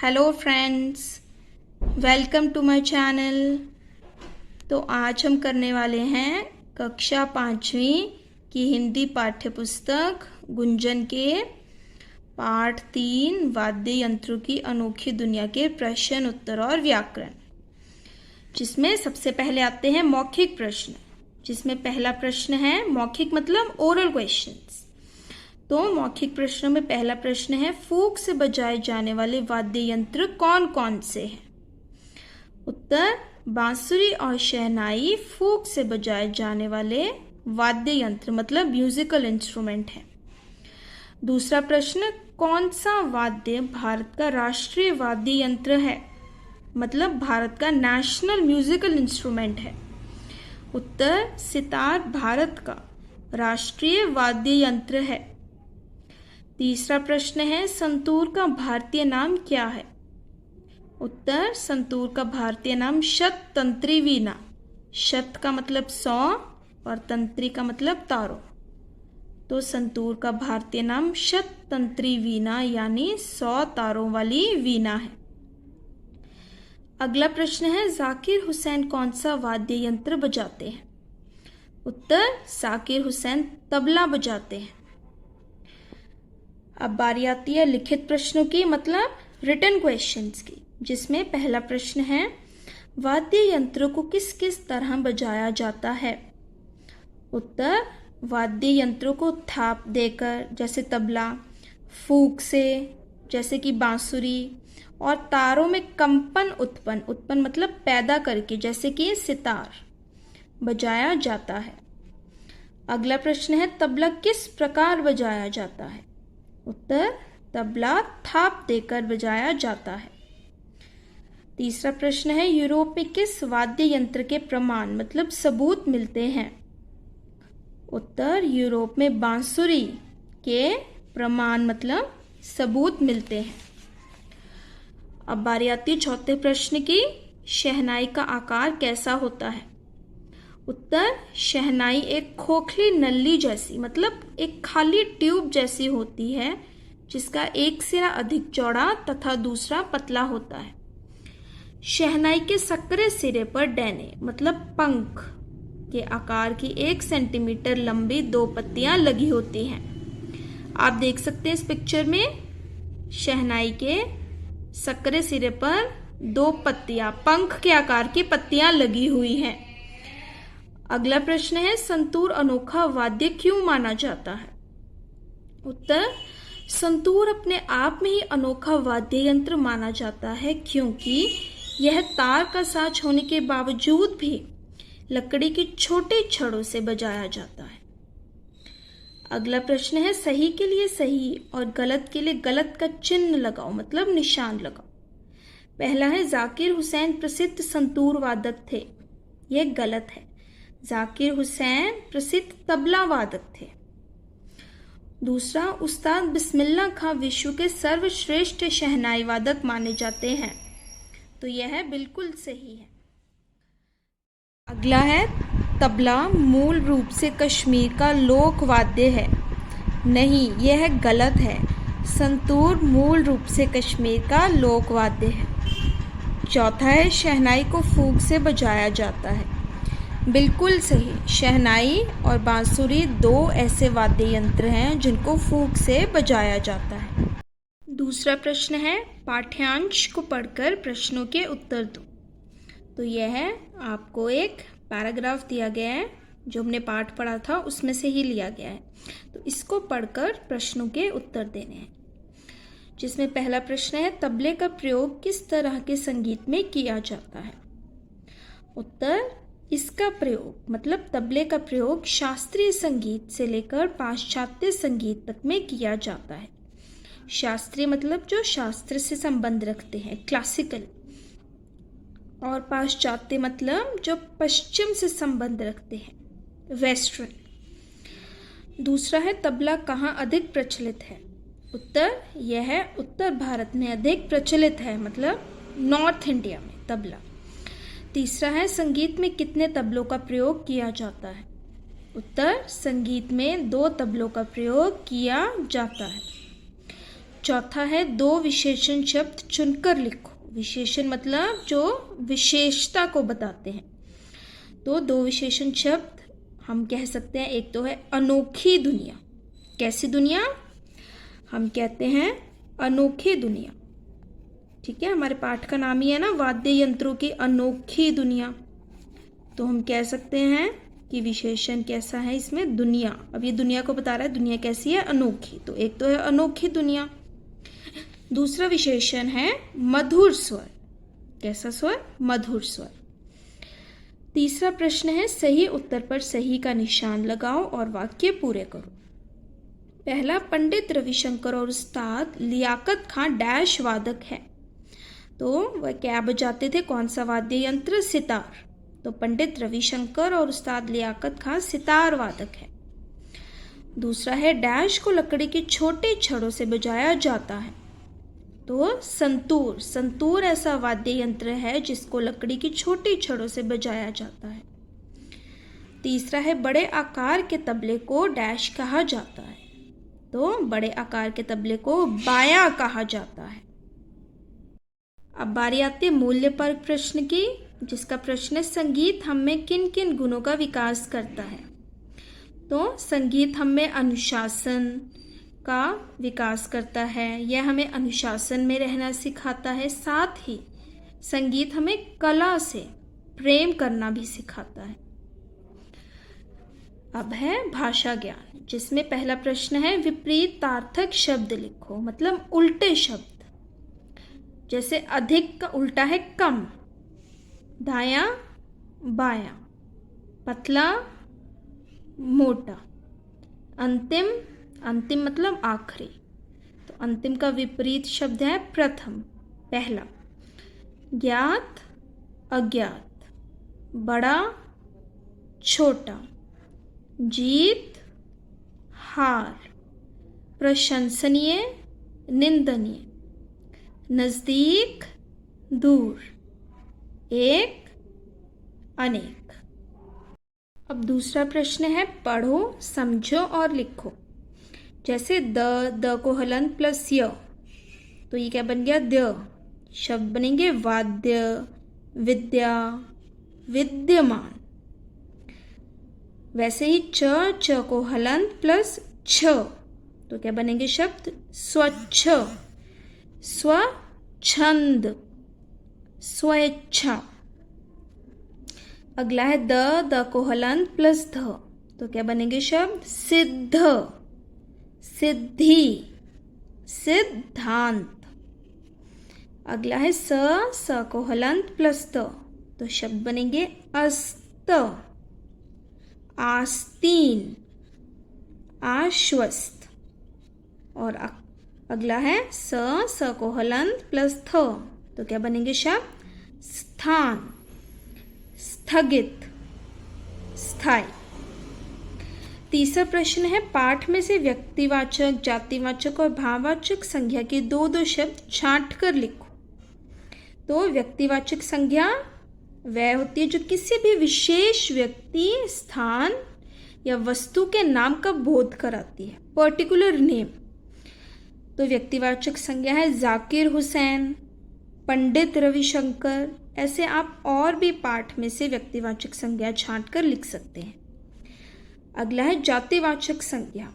Hello friends, welcome to my channel. तो आज हम करने वाले हैं कक्षा 5वीं की हिंदी पाठ्यपुस्तक गुंजन के पाठ 3 वाद्य यंत्रों की अनोखी दुनिया के प्रश्न उत्तर और व्याकरण, जिसमें सबसे पहले आते हैं मौखिक प्रश्न। जिसमें पहला प्रश्न है, मौखिक मतलब ओरल क्वेश्चंस। तो मौखिक प्रश्नों में पहला प्रश्न है, फूंक से बजाए जाने वाले वाद्य यंत्र कौन कौन से हैं? उत्तर, बांसुरी और शहनाई फूंक से बजाए जाने वाले वाद्य यंत्र मतलब म्यूजिकल इंस्ट्रूमेंट है। दूसरा प्रश्न, कौन सा वाद्य भारत का राष्ट्रीय वाद्य यंत्र है मतलब भारत का नेशनल म्यूजिकल इंस्ट्रूमेंट है? उत्तर, सितार भारत का राष्ट्रीय वाद्य यंत्र है। तीसरा प्रश्न है, संतूर का भारतीय नाम क्या है? उत्तर, संतूर का भारतीय नाम शततंत्री वीणा। शत का मतलब 100 और तंत्री का मतलब तारों। तो संतूर का भारतीय नाम शततंत्री वीणा यानी 100 तारों वाली वीणा है। अगला प्रश्न है, जाकिर हुसैन कौन सा वाद्य यंत्र बजाते हैं? उत्तर, जाकिर हुसैन तबला बजाते हैं। अब बारी आती है लिखित प्रश्नों की मतलब रिटन क्वेश्चंस की, जिसमें पहला प्रश्न है, वाद्य यंत्रों को किस किस तरह बजाया जाता है? उत्तर, वाद्य यंत्रों को थाप देकर जैसे तबला, फूंक से जैसे कि बांसुरी, और तारों में कंपन उत्पन्न मतलब पैदा करके जैसे कि सितार बजाया जाता है। अगला प्रश्न है, तबला किस प्रकार बजाया जाता है? उत्तर, तबला थाप देकर बजाया जाता है। तीसरा प्रश्न है, यूरोप में किस वाद्य यंत्र के प्रमाण मतलब सबूत मिलते हैं? उत्तर, यूरोप में बांसुरी के प्रमाण मतलब सबूत मिलते हैं। अब बारी आती है चौथे प्रश्न की, शहनाई का आकार कैसा होता है? उत्तर, शहनाई एक खोखली नली जैसी मतलब एक खाली ट्यूब जैसी होती है, जिसका एक सिरा अधिक चौड़ा तथा दूसरा पतला होता है। शहनाई के सकरे सिरे पर डैने मतलब पंख के आकार की 1 सेंटीमीटर लंबी 2 पत्तियां लगी होती हैं। आप देख सकते हैं इस पिक्चर में शहनाई के सकरे सिरे पर 2 पत्तियां, पंख के आकार की पत्तियां लगी हुई हैं। अगला प्रश्न है, संतूर अनोखा वाद्य क्यों माना जाता है? उत्तर, संतूर अपने आप में ही अनोखा वाद्य यंत्र माना जाता है क्योंकि यह तार का साज होने के बावजूद भी लकड़ी की छोटे छड़ों से बजाया जाता है। अगला प्रश्न है, सही के लिए सही और गलत के लिए गलत का चिन्ह लगाओ मतलब निशान लगाओ। पहला है, जाकिर हुसैन प्रसिद्ध संतूर वादक थे। यह गलत है। जाकिर हुसैन प्रसिद्ध तबला वादक थे। दूसरा, उस्ताद बिस्मिल्लाह खां विश्व के सर्वश्रेष्ठ शहनाई वादक माने जाते हैं। तो यह बिल्कुल सही है। अगला है, तबला मूल रूप से कश्मीर का लोक वाद्य है। नहीं, यह गलत है। संतूर मूल रूप से कश्मीर का लोक वाद्य है। चौथा है, शहनाई को फूंक से बजाया जाता है। बिल्कुल सही। शहनाई और बांसुरी 2 ऐसे वाद्य यंत्र हैं जिनको फूंक से बजाया जाता है। दूसरा प्रश्न है, पाठ्यांश को पढ़कर प्रश्नों के उत्तर दो। तो यह है, आपको एक पैराग्राफ दिया गया है जो हमने पाठ पढ़ा था उसमें से ही लिया गया है। तो इसको पढ़कर प्रश्नों के उत्तर देने हैं। जिसमें पहला प्रश्न है, तबले का प्रयोग किस तरह के संगीत में किया जाता है? उत्तर, इसका प्रयोग मतलब तबले का प्रयोग शास्त्रीय संगीत से लेकर पाश्चात्य संगीत तक में किया जाता है। शास्त्रीय मतलब जो शास्त्र से संबंध रखते हैं, क्लासिकल, और पाश्चात्य मतलब जो पश्चिम से संबंध रखते हैं, वेस्टर्न। दूसरा है, तबला कहाँ अधिक प्रचलित है? उत्तर, यह उत्तर भारत में अधिक प्रचलित है मतलब नॉर्थ इंडिया में तबला। तीसरा है, संगीत में कितने तबलों का प्रयोग किया जाता है? उत्तर, संगीत में 2 तबलों का प्रयोग किया जाता है। चौथा है दो विशेषण शब्द चुनकर लिखो। विशेषण मतलब जो विशेषता को बताते हैं। तो दो विशेषण शब्द हम कह सकते हैं, एक तो है अनोखी दुनिया। कैसी दुनिया? हम कहते हैं अनोखी दुनिया। ठीक है, हमारे पाठ का नाम ही है ना, वाद्य यंत्रों की अनोखी दुनिया। तो हम कह सकते हैं कि विशेषण कैसा है इसमें? दुनिया। अब ये दुनिया को बता रहा है, दुनिया कैसी है? अनोखी। तो एक तो है अनोखी दुनिया। दूसरा विशेषण है मधुर स्वर। कैसा स्वर? मधुर स्वर। तीसरा प्रश्न है सही उत्तर पर सही का निशान लगाओ और वाक्य पूरे करो। पहला, पंडित रविशंकर और उस्ताद लियाकत खां डैश वादक है। तो वह क्या बजाते थे? कौन सा वाद्य यंत्र? सितार। तो पंडित रविशंकर और उस्ताद लियाकत खां सितार वादक है। दूसरा है डैश को लकड़ी के छोटे छड़ों से बजाया जाता है। तो संतूर। संतूर ऐसा वाद्य यंत्र है जिसको लकड़ी की छोटी छड़ों से बजाया जाता है। तीसरा है बड़े आकार के तबले को डैश कहा जाता है। तो बड़े आकार के तबले को बाया कहा जाता है। अब बारी आती है मूल्य पर प्रश्न की, जिसका प्रश्न है संगीत हम में किन किन गुणों का विकास करता है। तो संगीत हम में अनुशासन का विकास करता है, यह हमें अनुशासन में रहना सिखाता है। साथ ही संगीत हमें कला से प्रेम करना भी सिखाता है। अब है भाषा ज्ञान, जिसमें पहला प्रश्न है विपरीतार्थक शब्द लिखो, मतलब उल्टे शब्द। जैसे अधिक का उल्टा है कम, दाया बाया, पतला मोटा, अंतिम। अंतिम मतलब आखिरी। तो अंतिम का विपरीत शब्द है प्रथम, पहला। ज्ञात अज्ञात, बड़ा छोटा, जीत हार, प्रशंसनीय निंदनीय, नजदीक दूर, एक अनेक। अब दूसरा प्रश्न है पढ़ो समझो और लिखो। जैसे द को हलंत प्लस य, तो ये क्या बन गया? द। शब्द बनेंगे वाद्य, विद्या, विद्यमान। वैसे ही च को हलंत प्लस छ, तो क्या बनेंगे शब्द? स्वच्छ, स्वच्छंद, स्वेच्छा। अगला है द को हलंत प्लस ध, तो क्या बनेंगे शब्द? सिद्ध, सिद्धि, सिद्धांत। अगला है स को हलंत प्लस त, तो शब्द बनेंगे अस्त, आस्तीन, आश्वस्त। और अगला है स को हलंत प्लस थ, तो क्या बनेंगे शब्द? स्थान, स्थगित, स्थायी। तीसरा प्रश्न है पाठ में से व्यक्तिवाचक, जातिवाचक और भाववाचक संज्ञा के दो दो शब्द छांट कर लिखो। तो व्यक्तिवाचक संज्ञा वह होती है जो किसी भी विशेष व्यक्ति, स्थान या वस्तु के नाम का बोध कराती है, पर्टिकुलर नेम। तो व्यक्तिवाचक संज्ञा है जाकिर हुसैन, पंडित रविशंकर। ऐसे आप और भी पाठ में से व्यक्तिवाचक संज्ञा छांट कर लिख सकते हैं। अगला है जातिवाचक संज्ञा।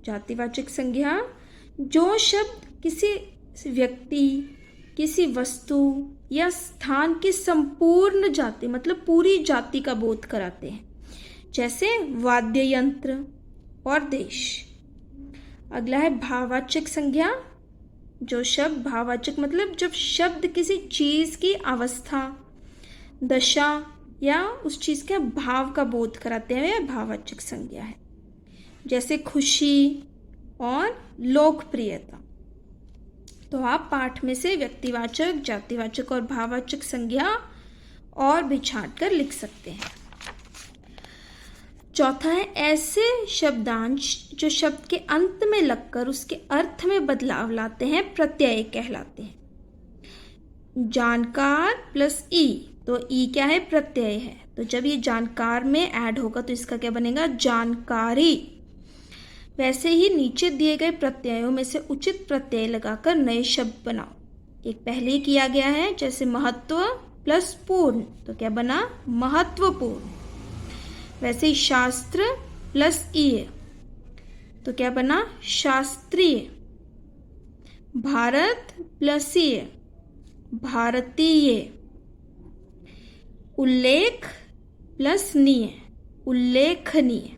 जातिवाचक संज्ञा जो शब्द किसी व्यक्ति, किसी वस्तु या स्थान की संपूर्ण जाति, मतलब पूरी जाति का बोध कराते हैं, जैसे वाद्य यंत्र और देश। अगला है भाववाचक संज्ञा। जो शब्द भाववाचक मतलब जब शब्द किसी चीज की अवस्था, दशा या उस चीज के भाव का बोध कराते हैं, यह भाववाचक संज्ञा है। जैसे खुशी और लोकप्रियता। तो आप पाठ में से व्यक्तिवाचक, जातिवाचक और भाववाचक संज्ञा और भी छांट कर लिख सकते हैं। चौथा है ऐसे शब्दांश जो शब्द के अंत में लगकर उसके अर्थ में बदलाव लाते हैं, प्रत्यय कहलाते हैं। जानकार प्लस ई, तो ई क्या है? प्रत्यय है। तो जब ये जानकार में ऐड होगा तो इसका क्या बनेगा? जानकारी। वैसे ही नीचे दिए गए प्रत्ययों में से उचित प्रत्यय लगाकर नए शब्द बनाओ। एक पहले ही किया गया है, जैसे महत्व प्लस पूर्ण, तो क्या बना? महत्वपूर्ण। वैसे ही शास्त्र प्लस ईय, तो क्या बना? शास्त्रीय। भारत प्लस ईय, भारतीय। उल्लेख प्लस नीय, उल्लेखनीय।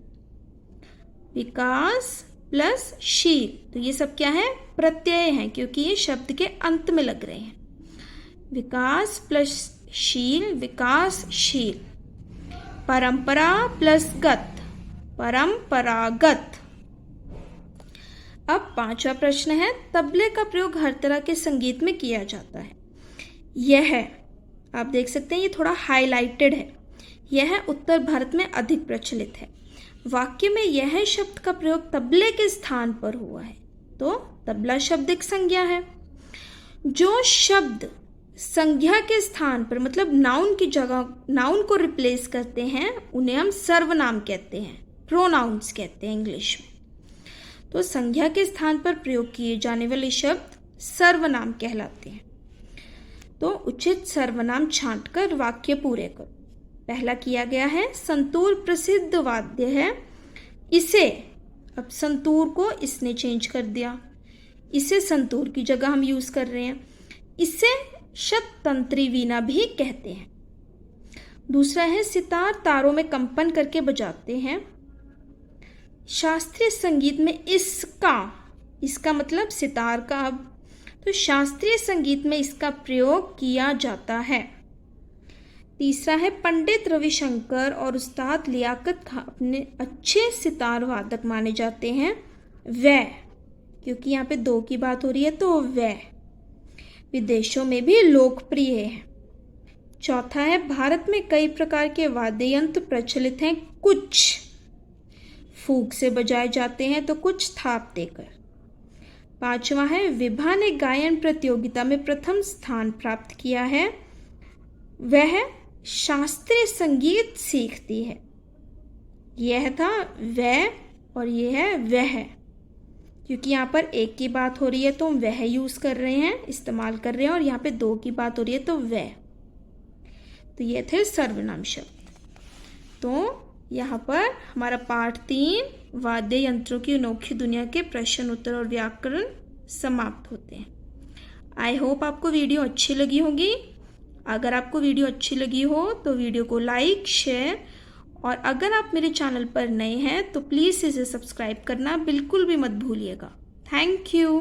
विकास प्लस शील, तो ये सब क्या है? प्रत्यय हैं, क्योंकि ये शब्द के अंत में लग रहे हैं। विकास प्लस शील, विकासशील। परंपरा प्लस गत, परंपरागत। अब 5वां प्रश्न है, तबले का प्रयोग हर तरह के संगीत में किया जाता है। यह आप देख सकते हैं, ये थोड़ा हाईलाइटेड है। यह उत्तर भारत में अधिक प्रचलित है। वाक्य में यह शब्द का प्रयोग तबले के स्थान पर हुआ है, तो तबला शब्द एक संज्ञा है। जो शब्द संज्ञा के स्थान पर, मतलब नाउन की जगह, नाउन को रिप्लेस करते हैं, उन्हें हम सर्वनाम कहते हैं, प्रोनाउंस कहते हैं इंग्लिश में। तो संज्ञा के स्थान पर प्रयोग किए जाने वाले शब्द सर्वनाम कहलाते हैं। तो उचित सर्वनाम छांटकर वाक्य पूरे करो। पहला किया गया है, संतूर प्रसिद्ध वाद्य है, इसे, अब संतूर को इसने चेंज कर दिया, इसे संतूर की जगह हम यूज कर रहे हैं। इसे शततंत्री वीणा भी कहते हैं। दूसरा है, सितार तारों में कंपन करके बजाते हैं। शास्त्रीय संगीत में इसका मतलब सितार का। अब तो शास्त्रीय संगीत में इसका प्रयोग किया जाता है। तीसरा है, पंडित रविशंकर और उस्ताद लियाकत खान अपने अच्छे सितार वादक माने जाते हैं। वह, क्योंकि यहाँ पे 2 की बात हो रही है, तो वह विदेशों में भी लोकप्रिय है। चौथा है, भारत में कई प्रकार के वाद्य यंत्र प्रचलित हैं। कुछ फूंक से बजाए जाते हैं, तो कुछ थाप देकर। 5वां है, विभा ने गायन प्रतियोगिता में प्रथम स्थान प्राप्त किया है। वह शास्त्रीय संगीत सीखती है। यह था वह और यह है वह, क्योंकि यहाँ पर 1 की बात हो रही है तो हम वह यूज कर रहे हैं, इस्तेमाल कर रहे हैं, और यहाँ पे 2 की बात हो रही है तो वह। तो ये थे सर्वनाम शब्द। तो यहाँ पर हमारा पाठ 3 वाद्य यंत्रों की अनोखी दुनिया के प्रश्न उत्तर और व्याकरण समाप्त होते हैं। आई होप आपको वीडियो अच्छी लगी होगी। अगर आपको वीडियो अच्छी लगी हो तो वीडियो को लाइक, शेयर, और अगर आप मेरे चैनल पर नए हैं तो प्लीज़ इसे सब्सक्राइब करना बिल्कुल भी मत भूलिएगा। Thank you.